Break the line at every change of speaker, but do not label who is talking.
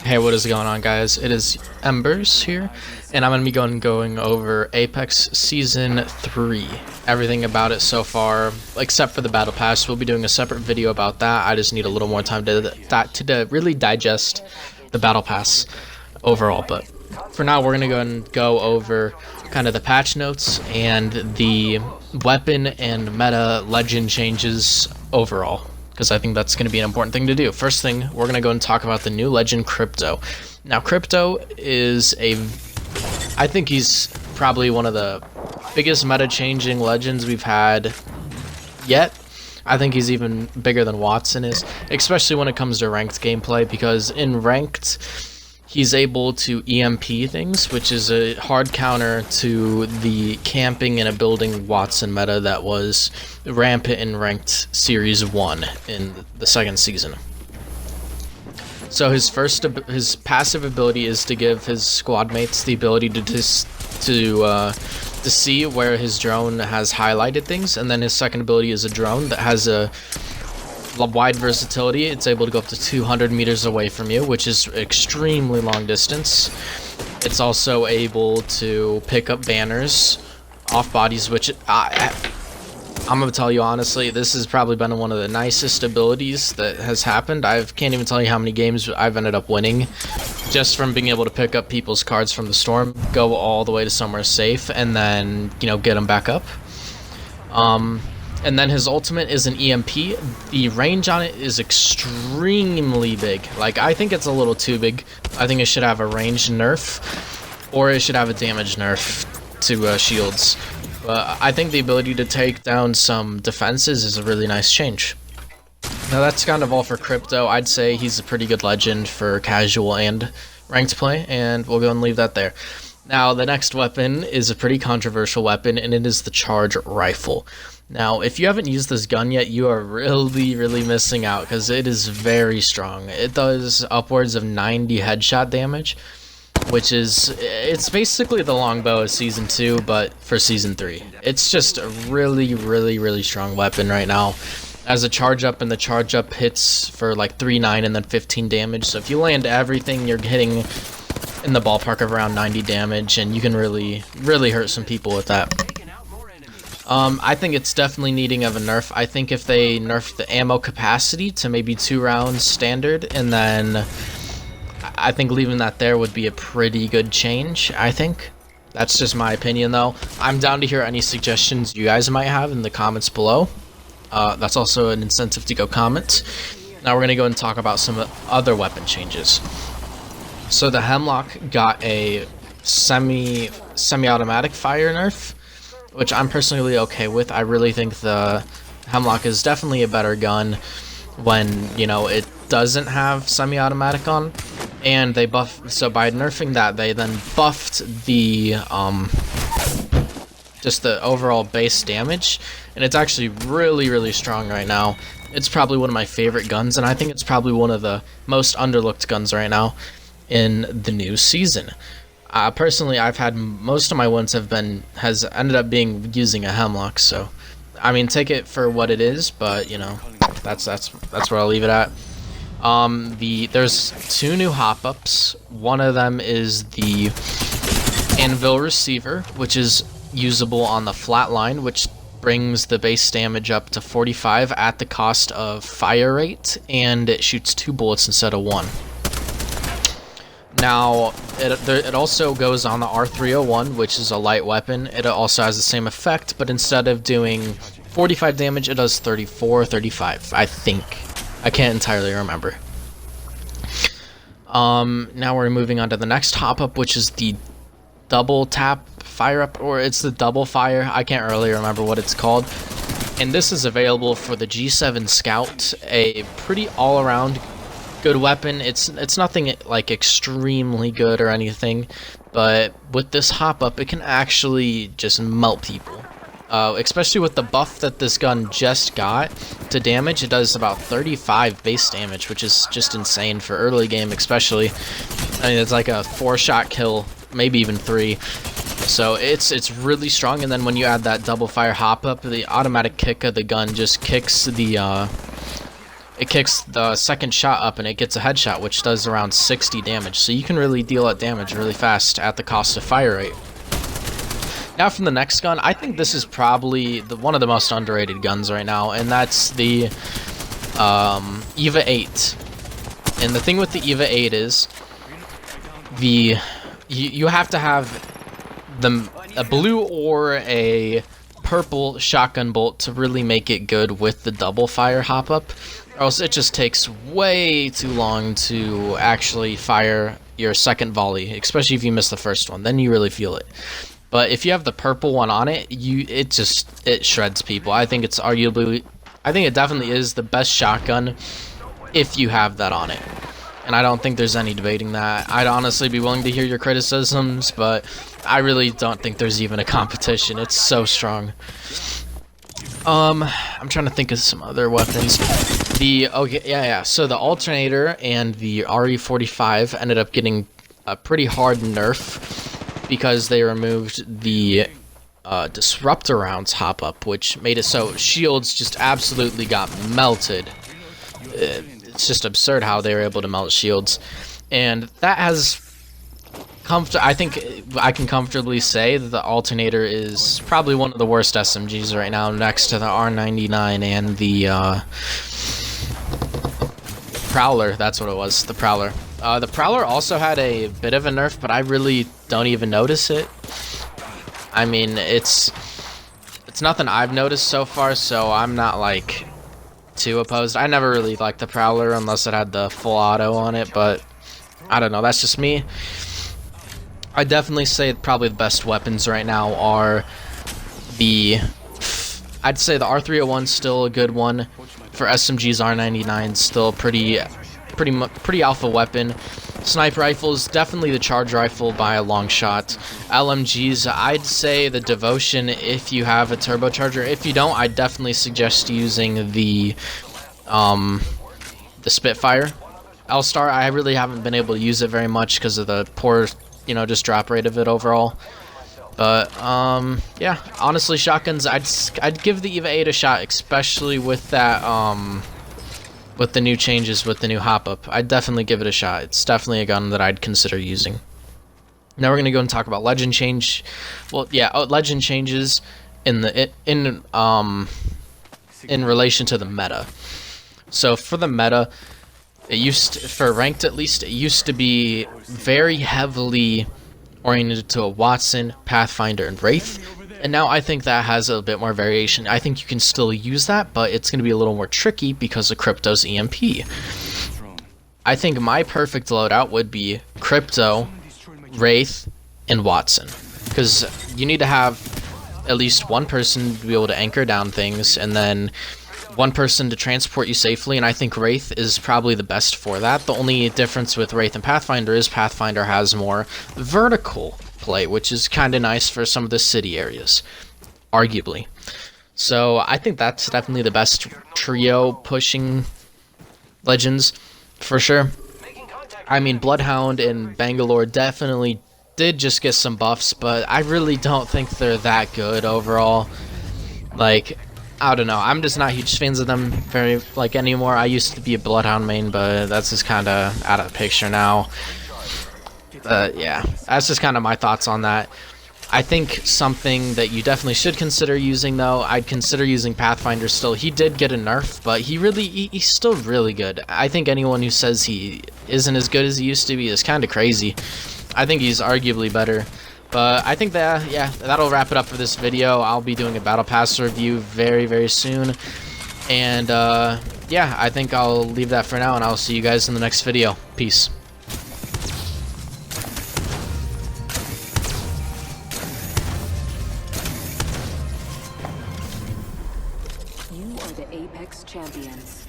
Hey, what is going on, guys? It is Embers here, and I'm going to be going over Apex Season 3. Everything about it so far, except for the Battle Pass. We'll be doing a separate video about that. I just need a little more time to really digest the Battle Pass overall. But for now, we're going to go and go over kind of the patch notes and the weapon and meta legend changes overall, because I think that's going to be an important thing to do. First thing, we're going to go and talk about the new legend, Crypto. Now, Crypto is I think he's probably one of the biggest meta-changing legends we've had yet. I think he's even bigger than Wattson is, especially when it comes to ranked gameplay, because in ranked, he's able to EMP things, which is a hard counter to the camping in a building Wattson meta that was rampant in ranked Series 1 in the second season. So his passive ability is to give his squad mates the ability to see where his drone has highlighted things, and then his second ability is a drone that has a wide versatility. It's able to go up to 200 meters away from you, which is extremely long distance. It's also able to pick up banners off bodies, which I'm gonna tell you honestly, this has probably been one of the nicest abilities that has happened. I can't even tell you how many games I've ended up winning just from being able to pick up people's cards from the storm, go all the way to somewhere safe, and then, you know, get them back up. And then his ultimate is an EMP. The range on it is extremely big. Like, I think it's a little too big. I think it should have a range nerf, or it should have a damage nerf to shields. But I think the ability to take down some defenses is a really nice change. Now, that's kind of all for Crypto. I'd say he's a pretty good legend for casual and ranked play, and we'll go and leave that there. Now, the next weapon is a pretty controversial weapon, and it is the Charge Rifle. Now, if you haven't used this gun yet, you are really missing out, because it is very strong. It does upwards of 90 headshot damage, which is, it's basically the longbow of Season 2, but for Season 3. It's just a really strong weapon right now. As a charge up, and the charge up hits for like 3-9 and then 15 damage, so if you land everything, you're hitting in the ballpark of around 90 damage, and you can really hurt some people with that. I think it's definitely needing of a nerf. I think if they nerfed the ammo capacity to maybe 2 rounds standard, and then I think leaving that there would be a pretty good change, I think. That's just my opinion, though. I'm down to hear any suggestions you guys might have in the comments below. That's also an incentive to go comment. Now we're going to go and talk about some other weapon changes. So the Hemlock got a semi-automatic fire nerf, which I'm personally okay with. I really think the Hemlock is definitely a better gun when, you know, it doesn't have semi-automatic on. And they so by nerfing that, they then buffed the just the overall base damage, and it's actually really strong right now. It's probably one of my favorite guns, and I think it's probably one of the most underlooked guns right now in the new season. Personally, I've had most of my wins has ended up being using a Hemlock, so I mean, take it for what it is, but you know, that's where I'll leave it at. There's 2 new hop-ups. One of them is the Anvil Receiver, which is usable on the flat line, which brings the base damage up to 45 at the cost of fire rate, and it shoots 2 bullets instead of 1. Now, it also goes on the R301, which is a light weapon. It also has the same effect, but instead of doing 45 damage, it does 34, 35, I think. I can't entirely remember. Now we're moving on to the next hop-up, which is the double tap fire up, or it's the double fire. I can't really remember what it's called. And this is available for the G7 Scout, a pretty all-around good weapon. It's nothing like extremely good or anything, but with this hop-up, it can actually just melt people. Especially with the buff that this gun just got to damage. It does about 35 base damage, which is just insane for early game especially. I mean, it's like a 4-shot kill, maybe even 3. So it's really strong, and then when you add that double fire hop up, the automatic kick of the gun just kicks the it kicks the second shot up and it gets a headshot, which does around 60 damage. So you can really deal out damage really fast at the cost of fire rate. Now from the next gun, I think this is probably one of the most underrated guns right now, and that's the EVA 8. And the thing with the EVA 8 is you have to have a blue or a purple shotgun bolt to really make it good with the double fire hop up, or else it just takes way too long to actually fire your second volley, especially if you miss the first one. Then you really feel it. But if you have the purple one on it, it shreds people. I think it definitely is the best shotgun if you have that on it. And I don't think there's any debating that. I'd honestly be willing to hear your criticisms, but I really don't think there's even a competition. It's so strong. I'm trying to think of some other weapons. So the alternator and the RE45 ended up getting a pretty hard nerf because they removed the disruptor rounds hop up, which made it so shields just absolutely got melted. It's just absurd how they were able to melt shields, and that has I think I can comfortably say that the alternator is probably one of the worst SMGs right now, next to the R99 and the Prowler. That's what it was, the Prowler. The Prowler also had a bit of a nerf, but I really don't even notice it. I mean, it's nothing I've noticed so far, so I'm not like too opposed. I never really liked the Prowler unless it had the full auto on it, but I don't know, that's just me. I definitely say probably the best weapons right now are I'd say the R301's still a good one. For SMGs, R99's still pretty alpha weapon. Sniper rifles, definitely the charge rifle by a long shot. LMGs, I'd say the Devotion if you have a turbocharger. If you don't, I'd definitely suggest using the Spitfire. L-Star, I really haven't been able to use it very much because of the poor, just drop rate of it overall. But yeah, honestly, shotguns, I'd give the EVA 8 a shot, especially with that with the new changes, with the new hop up. I'd definitely give it a shot. It's definitely a gun that I'd consider using. Now we're gonna go and talk about legend change. Well, yeah, legend changes in relation to the meta. So for the meta, for ranked at least, it used to be very heavily oriented to a Wattson, Pathfinder, and Wraith, and now I think that has a bit more variation. I think you can still use that, but it's going to be a little more tricky because of Crypto's EMP. I think my perfect loadout would be Crypto, Wraith, and Wattson, because you need to have at least one person to be able to anchor down things, and then one person to transport you safely, and I think Wraith is probably the best for that. The only difference with Wraith and Pathfinder is Pathfinder has more vertical play, which is kind of nice for some of the city areas, arguably. So I think that's definitely the best trio pushing legends, for sure. I mean, Bloodhound and Bangalore definitely did just get some buffs, but I really don't think they're that good overall. Like, I don't know, I'm just not huge fans of them anymore. I used to be a Bloodhound main, but that's just kind of out of the picture now. Yeah, that's just kind of my thoughts on that. I think something that you definitely should consider using, though, I'd consider using Pathfinder still. He did get a nerf, but he's still really good. I think anyone who says he isn't as good as he used to be is kind of crazy. I think he's arguably better. But I think that, yeah, that'll wrap it up for this video. I'll be doing a Battle Pass review very, very soon. And, yeah, I think I'll leave that for now, and I'll see you guys in the next video. Peace.
You are the Apex Champions.